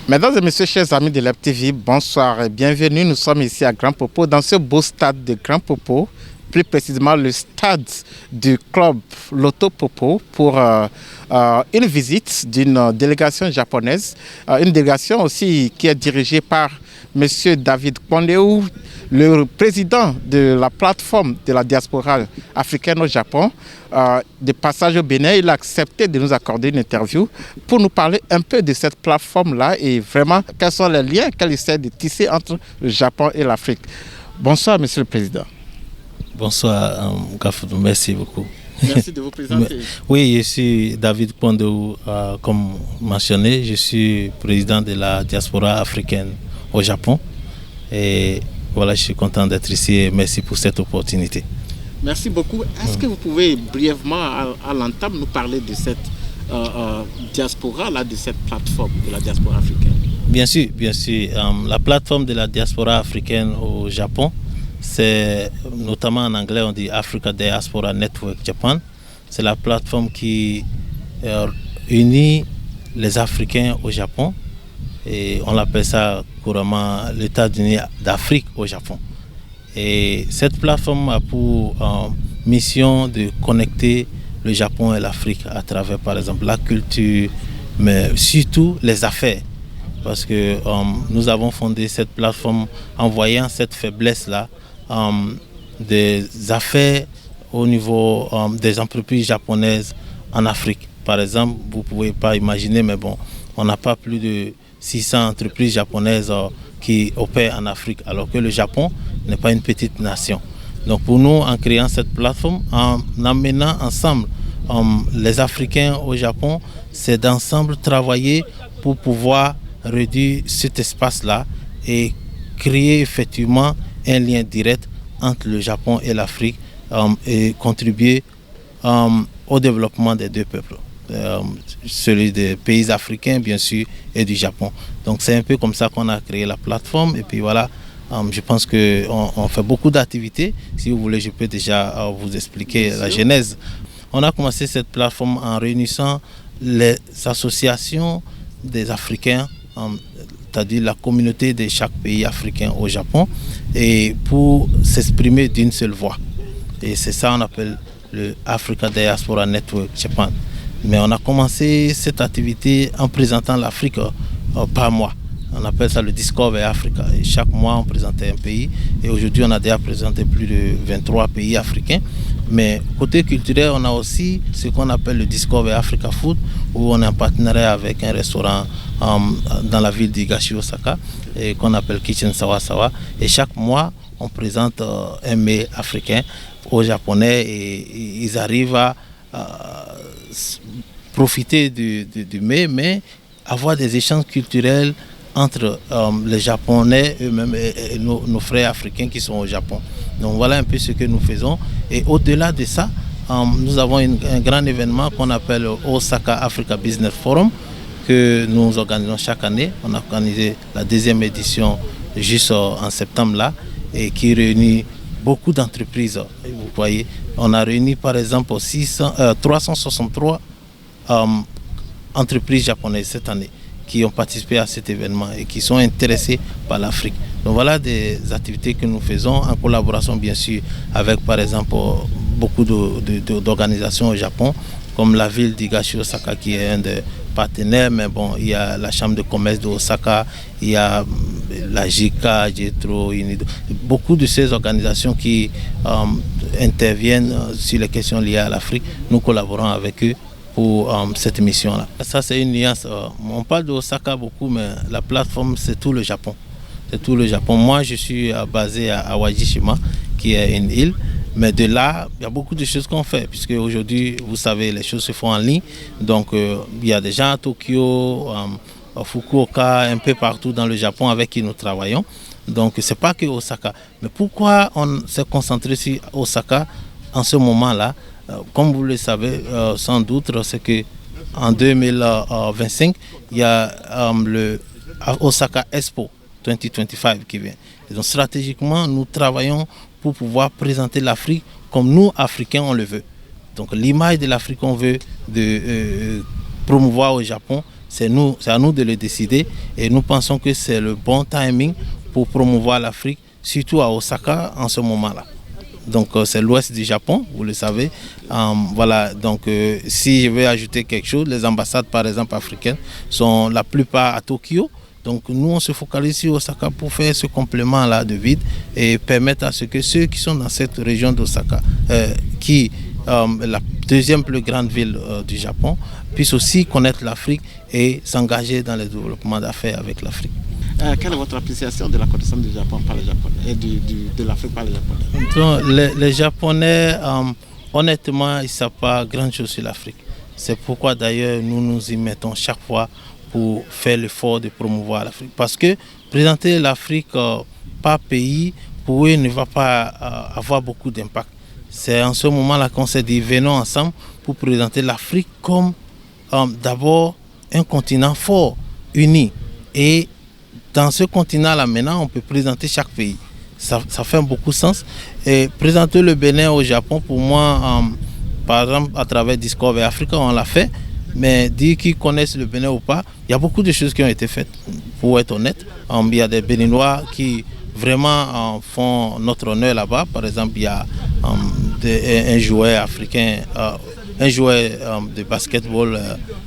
Mesdames et messieurs, chers amis de Lab TV, bonsoir et bienvenue. Nous sommes ici à Grand Popo, dans ce beau stade de Grand Popo, plus précisément le stade du club Loto Popo, pour une visite d'une délégation japonaise, une délégation aussi qui est dirigée par Monsieur David Kpondeu, le président de la plateforme de la diaspora africaine au Japon. De passage au Bénin, il a accepté de nous accorder une interview pour nous parler un peu de cette plateforme-là et vraiment quels sont les liens qu'elle essaie de tisser entre le Japon et l'Afrique. Bonsoir, Monsieur le Président. Bonsoir, Gafoudou, merci beaucoup. Merci de vous présenter. Oui, je suis David Kpondeu, comme mentionné, je suis président de la diaspora africaine au Japon. Et voilà, je suis content d'être ici et merci pour cette opportunité. Merci beaucoup. Est-ce que vous pouvez brièvement, à l'entame, nous parler de cette diaspora-là, de cette plateforme de la diaspora africaine? Bien sûr, bien sûr. La plateforme de la diaspora africaine au Japon, c'est notamment en anglais, on dit Africa Diaspora Network Japan. C'est la plateforme qui unit les Africains au Japon. Et on l'appelle ça couramment l'État-Unis d'Afrique au Japon. Et cette plateforme a pour mission de connecter le Japon et l'Afrique à travers, par exemple, la culture, mais surtout les affaires. Parce que nous avons fondé cette plateforme en voyant cette faiblesse-là des affaires au niveau des entreprises japonaises en Afrique. Par exemple, vous ne pouvez pas imaginer, mais bon, on n'a pas plus de 600 entreprises japonaises qui opèrent en Afrique, alors que le Japon n'est pas une petite nation. Donc pour nous, en créant cette plateforme, en amenant ensemble les Africains au Japon, c'est d'ensemble travailler pour pouvoir réduire cet espace-là et créer effectivement un lien direct entre le Japon et l'Afrique et contribuer au développement des deux peuples. Celui des pays africains bien sûr et du Japon. Donc c'est un peu comme ça qu'on a créé la plateforme et puis voilà, je pense qu'on fait beaucoup d'activités. Si vous voulez, je peux déjà vous expliquer la genèse. On a commencé cette plateforme en réunissant les associations des Africains, c'est-à-dire la communauté de chaque pays africain au Japon, et pour s'exprimer d'une seule voix. Et c'est ça qu'on appelle le Africa Diaspora Network Japan. Mais on a commencé cette activité en présentant l'Afrique par mois. On appelle ça le Discover Africa. Et chaque mois, on présentait un pays. Et aujourd'hui, on a déjà présenté plus de 23 pays africains. Mais côté culturel, on a aussi ce qu'on appelle le Discover Africa Food, où on est en partenariat avec un restaurant dans la ville d'Higashi, Osaka, et qu'on appelle Kitchen Sawa Sawa. Et chaque mois, on présente un mets africain aux Japonais et ils arrivent à profiter du mets, mais avoir des échanges culturels entre les Japonais eux-mêmes et nos frères africains qui sont au Japon. Donc voilà un peu ce que nous faisons. Et au-delà de ça, nous avons un grand événement qu'on appelle Osaka Africa Business Forum que nous organisons chaque année. On a organisé la deuxième édition juste en septembre là et qui réunit beaucoup d'entreprises. Vous voyez, on a réuni par exemple 363 entreprises japonaises cette année qui ont participé à cet événement et qui sont intéressées par l'Afrique. Donc voilà des activités que nous faisons en collaboration bien sûr avec par exemple beaucoup d'organisations au Japon, comme la ville d'Higashi Osaka qui est un des partenaires, mais bon, il y a la chambre de commerce de Osaka, il y a la JICA, JETRO, UNIDO, beaucoup de ces organisations qui interviennent sur les questions liées à l'Afrique. Nous collaborons avec eux pour cette mission-là. Ça, c'est une nuance. On parle de Osaka beaucoup, mais la plateforme, c'est tout le Japon. C'est tout le Japon. Moi, je suis basé à Wajishima, qui est une île. Mais de là, il y a beaucoup de choses qu'on fait, puisque aujourd'hui, vous savez, les choses se font en ligne. Donc, il y a des gens à Tokyo, à Fukuoka, un peu partout dans le Japon avec qui nous travaillons. Donc, ce n'est pas que Osaka. Mais pourquoi on s'est concentré sur Osaka en ce moment-là? Comme vous le savez sans doute, c'est qu'en 2025, il y a le Osaka Expo 2025 qui vient. Et donc stratégiquement, nous travaillons pour pouvoir présenter l'Afrique comme nous, Africains, on le veut. Donc l'image de l'Afrique qu'on veut promouvoir au Japon, c'est à nous de le décider et nous pensons que c'est le bon timing pour promouvoir l'Afrique, surtout à Osaka en ce moment-là. Donc c'est l'ouest du Japon, vous le savez. Voilà, donc si je veux ajouter quelque chose, les ambassades par exemple africaines sont la plupart à Tokyo. Donc nous on se focalise sur Osaka pour faire ce complément-là de vide et permettre à ce que ceux qui sont dans cette région d'Osaka, qui est la deuxième plus grande ville du Japon, puissent aussi connaître l'Afrique et s'engager dans le développement d'affaires avec l'Afrique. Quelle est votre appréciation de la connaissance du Japon par les Japonais et de l'Afrique par les Japonais? Donc, les Japonais, honnêtement, ils ne savent pas grand-chose sur l'Afrique. C'est pourquoi d'ailleurs nous nous y mettons chaque fois pour faire l'effort de promouvoir l'Afrique. Parce que présenter l'Afrique par pays, pour eux, ne va pas avoir beaucoup d'impact. C'est en ce moment-là qu'on s'est dit, venons ensemble pour présenter l'Afrique comme d'abord un continent fort, uni. Et dans ce continent-là, maintenant, on peut présenter chaque pays. Ça fait beaucoup de sens. Et présenter le Bénin au Japon, pour moi, par exemple, à travers Discover Africa, on l'a fait. Mais dire qu'ils connaissent le Bénin ou pas, il y a beaucoup de choses qui ont été faites, pour être honnête. Il y a des Béninois qui vraiment font notre honneur là-bas. Par exemple, il y a un joueur africain, un joueur de basketball,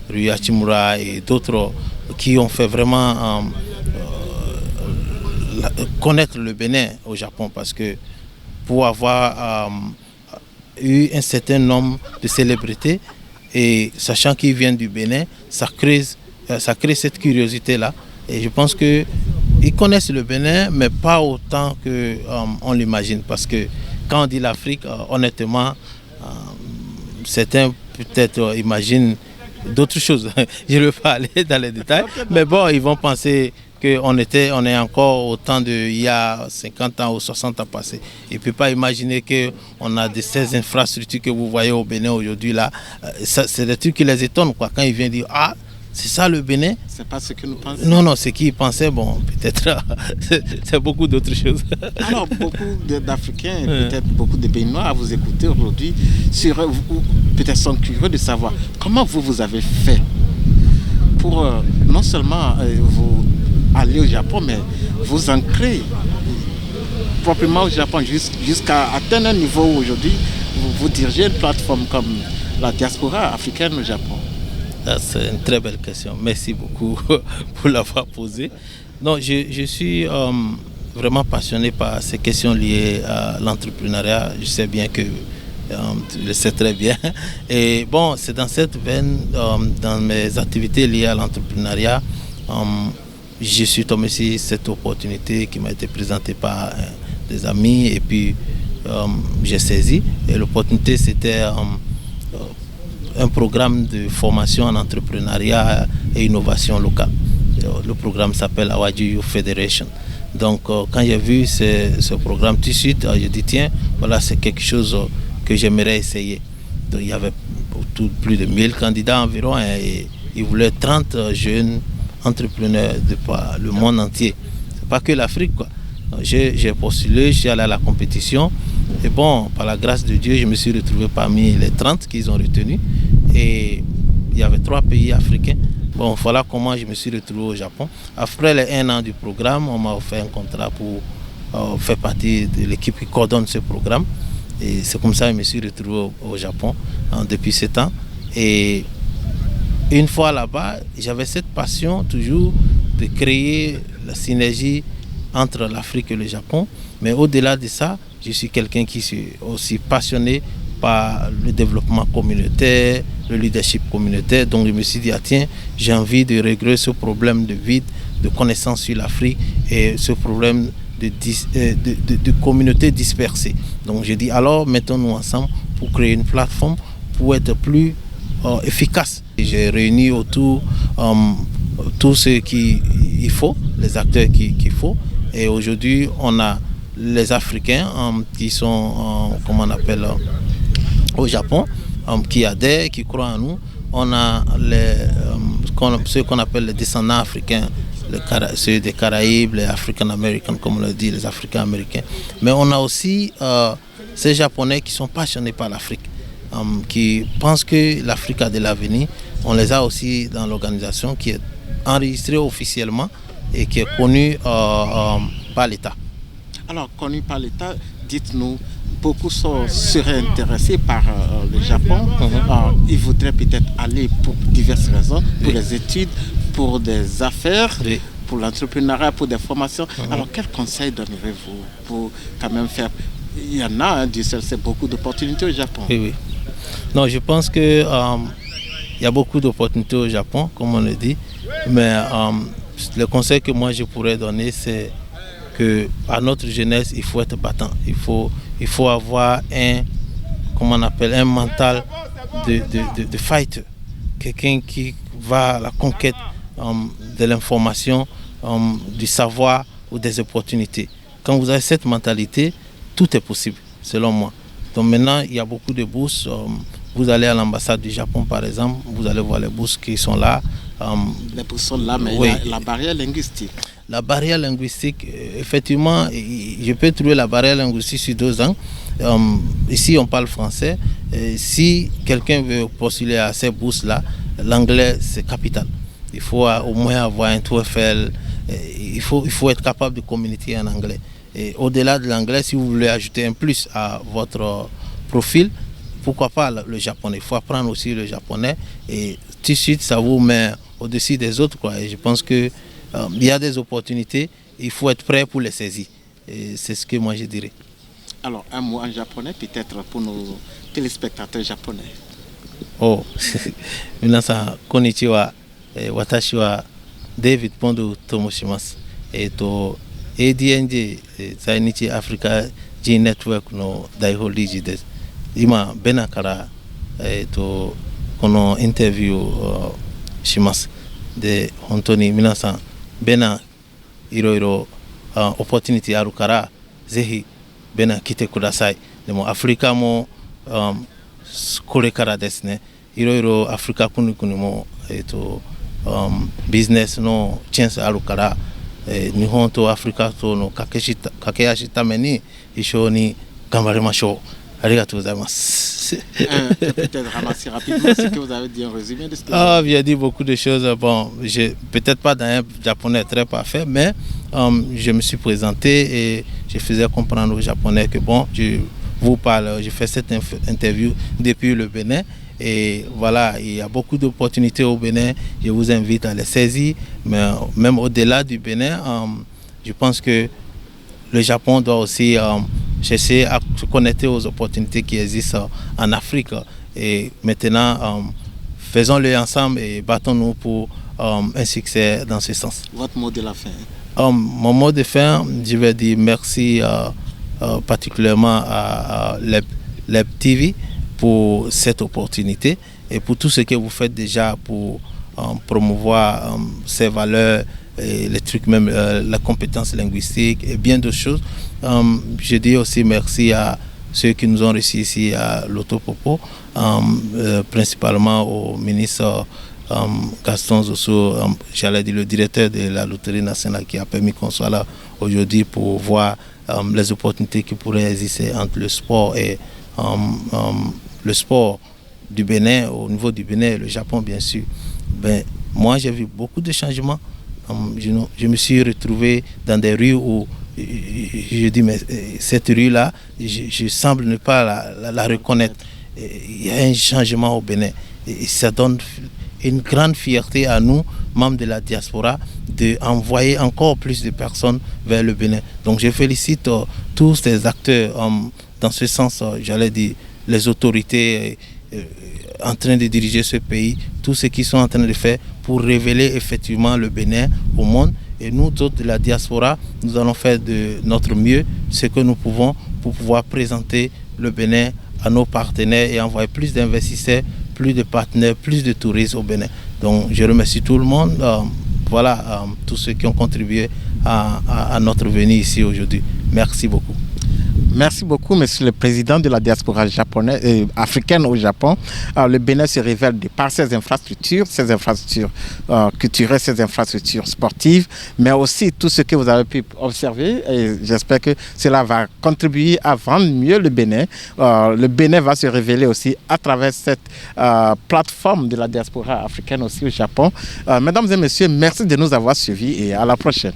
Rui Hachimura, et d'autres qui ont fait vraiment connaître le Bénin au Japon, parce que pour avoir eu un certain nombre de célébrités et sachant qu'ils viennent du Bénin, ça crée cette curiosité-là. Et je pense qu'ils connaissent le Bénin, mais pas autant qu'on l'imagine, parce que quand on dit l'Afrique, honnêtement, certains peut-être imaginent d'autres choses. Je ne vais pas aller dans les détails, mais bon, ils vont penser qu'on est encore au temps il y a 50 ans ou 60 ans passés. Ils ne peuvent pas imaginer qu'on a ces infrastructures que vous voyez au Bénin aujourd'hui. Là, c'est des trucs qui les étonnent, quoi. Quand ils viennent dire, ah, c'est ça le Bénin? C'est pas ce que nous pensons. Non, ce qu'ils pensaient, bon, peut-être, c'est beaucoup d'autres choses. Alors, beaucoup d'Africains, peut-être beaucoup de Béninois à vous écouter aujourd'hui, peut-être sont curieux de savoir comment vous avez fait pour non seulement vous aller au Japon, mais vous ancrer proprement au Japon jusqu'à atteindre un niveau où aujourd'hui vous dirigez une plateforme comme la diaspora africaine au Japon. C'est une très belle question. Merci beaucoup pour l'avoir posée. Non, je suis vraiment passionné par ces questions liées à l'entrepreneuriat. Je sais bien que tu le sais très bien. Et bon, c'est dans cette veine, dans mes activités liées à l'entrepreneuriat, je suis tombé sur cette opportunité qui m'a été présentée par des amis et puis j'ai saisi. Et l'opportunité, c'était un programme de formation en entrepreneuriat et innovation locale. Le programme s'appelle Awaju Youth Federation. Donc quand j'ai vu ce programme tout de suite, j'ai dit tiens, voilà, c'est quelque chose que j'aimerais essayer. Donc, il y avait plus de 1000 candidats environ et ils voulaient 30 jeunes entrepreneurs de le monde entier. C'est pas que l'Afrique, quoi. J'ai postulé, je suis allé à la compétition et bon, par la grâce de Dieu, je me suis retrouvé parmi les 30 qu'ils ont retenus et il y avait 3 pays africains. Bon, voilà comment je me suis retrouvé au Japon. Après les 1 an du programme, on m'a offert un contrat pour faire partie de l'équipe qui coordonne ce programme. Et c'est comme ça que je me suis retrouvé au Japon depuis 7 ans. Et une fois là-bas, j'avais cette passion toujours de créer la synergie entre l'Afrique et le Japon. Mais au-delà de ça, je suis quelqu'un qui est aussi passionné par le développement communautaire, le leadership communautaire. Donc je me suis dit, ah, tiens, j'ai envie de régler ce problème de vide, de connaissance sur l'Afrique et ce problème de communautés dispersées. Donc j'ai dit, alors mettons-nous ensemble pour créer une plateforme pour être plus efficace. J'ai réuni autour tout ce qu'il faut, les acteurs qu'il faut. Et aujourd'hui, on a les Africains qui sont, comment on appelle, au Japon, qui adhèrent, qui croient en nous. On a ceux qu'on appelle les descendants africains, ceux des Caraïbes, les African Americans, comme on le dit, les Africains américains. Mais on a aussi ces Japonais qui sont passionnés par l'Afrique. qui pensent que l'Afrique a de l'avenir. On les a aussi dans l'organisation qui est enregistrée officiellement et qui est connue par l'État. Alors, connue par l'État, dites-nous, beaucoup seraient intéressés par le Japon. Ils voudraient peut-être aller pour diverses raisons, pour les études, pour des affaires, pour l'entrepreneuriat, pour des formations. Alors, quel conseil donnerez-vous pour quand même faire... Il y en a, Dieu seul sait, beaucoup d'opportunités au Japon. Oui. Non, je pense que il y a beaucoup d'opportunités au Japon, comme on le dit. Mais le conseil que moi je pourrais donner, c'est qu'à notre jeunesse, il faut être battant. Il faut avoir un mental de fighter. Quelqu'un qui va à la conquête de l'information, du savoir ou des opportunités. Quand vous avez cette mentalité, tout est possible, selon moi. Donc maintenant, il y a beaucoup de bourses. Vous allez à l'ambassade du Japon, par exemple, vous allez voir les bourses qui sont là. Les bourses sont là, mais oui. Il y a la barrière linguistique. La barrière linguistique, effectivement, je peux trouver la barrière linguistique sur 2 ans. Ici, on parle français. Si quelqu'un veut postuler à ces bourses-là, l'anglais, c'est capital. Il faut au moins avoir un TOEFL. Il faut être capable de communiquer en anglais. Et au-delà de l'anglais, si vous voulez ajouter un plus à votre profil, pourquoi pas le japonais. Il faut apprendre aussi le japonais et tout de suite, ça vous met au-dessus des autres, quoi. Et je pense qu'il y a des opportunités, il faut être prêt pour les saisir. Et c'est ce que moi je dirais. Alors, un mot en japonais peut-être pour nos téléspectateurs japonais. Oh, minasan, konnichiwa. Watashi wa David Pondo tomoshimasu. ADNJ 在日アフリカ人ネットワークの代表理事です。今ベナから、このインタビューをします。で本当に皆さんベナいろいろオポチュニティあるからぜひベナ来てください。でもアフリカもこれからですね。いろいろアフリカ国々もビジネスのチャンスあるから。日本とアフリカとの駆け足ために一緒に頑張りましょう。ありがとうございます。Peut-être ramasser rapidement ce que vous avez dit en résumé de ce que j'ai dit beaucoup de choses. Bon, peut-être pas dans un japonais très parfait, mais je me suis présenté et je faisais comprendre aux Japonais que bon, je vous parle, je fais cette interview depuis le Bénin. Et voilà, il y a beaucoup d'opportunités au Bénin. Je vous invite à les saisir. Mais même au-delà du Bénin, je pense que le Japon doit aussi chercher à se connecter aux opportunités qui existent en Afrique. Et maintenant, faisons-le ensemble et battons-nous pour un succès dans ce sens. Votre mot de la fin? Mon mot de fin, je vais dire merci particulièrement à Leb TV pour cette opportunité et pour tout ce que vous faites déjà pour promouvoir ces valeurs et les trucs, même la compétence linguistique et bien d'autres choses. Je dis aussi merci à ceux qui nous ont reçus ici à l'Autopopo, principalement au ministre Gaston Zosso, j'allais dire le directeur de la Loterie nationale qui a permis qu'on soit là aujourd'hui pour voir les opportunités qui pourraient exister entre le sport et le sport du Bénin, au niveau du Bénin et le Japon bien sûr. Moi j'ai vu beaucoup de changements. Je me suis retrouvé dans des rues où je dis mais cette rue-là, je semble ne pas la reconnaître. Il y a un changement au Bénin et ça donne une grande fierté à nous, membres de la diaspora, d'envoyer encore plus de personnes vers le Bénin. Donc je félicite tous ces acteurs dans ce sens, j'allais dire les autorités en train de diriger ce pays, tous ceux qui sont en train de faire pour révéler effectivement le Bénin au monde. Et nous autres de la diaspora, nous allons faire de notre mieux ce que nous pouvons pour pouvoir présenter le Bénin à nos partenaires et envoyer plus d'investisseurs, plus de partenaires, plus de touristes au Bénin. Donc je remercie tout le monde, tous ceux qui ont contribué à notre venue ici aujourd'hui. Merci beaucoup. Merci beaucoup, Monsieur le Président de la diaspora japonaise, africaine au Japon. Le Bénin se révèle par ses infrastructures culturelles, ses infrastructures sportives, mais aussi tout ce que vous avez pu observer. Et j'espère que cela va contribuer à vendre mieux le Bénin. Le Bénin va se révéler aussi à travers cette plateforme de la diaspora africaine aussi au Japon. Mesdames et messieurs, merci de nous avoir suivis et à la prochaine.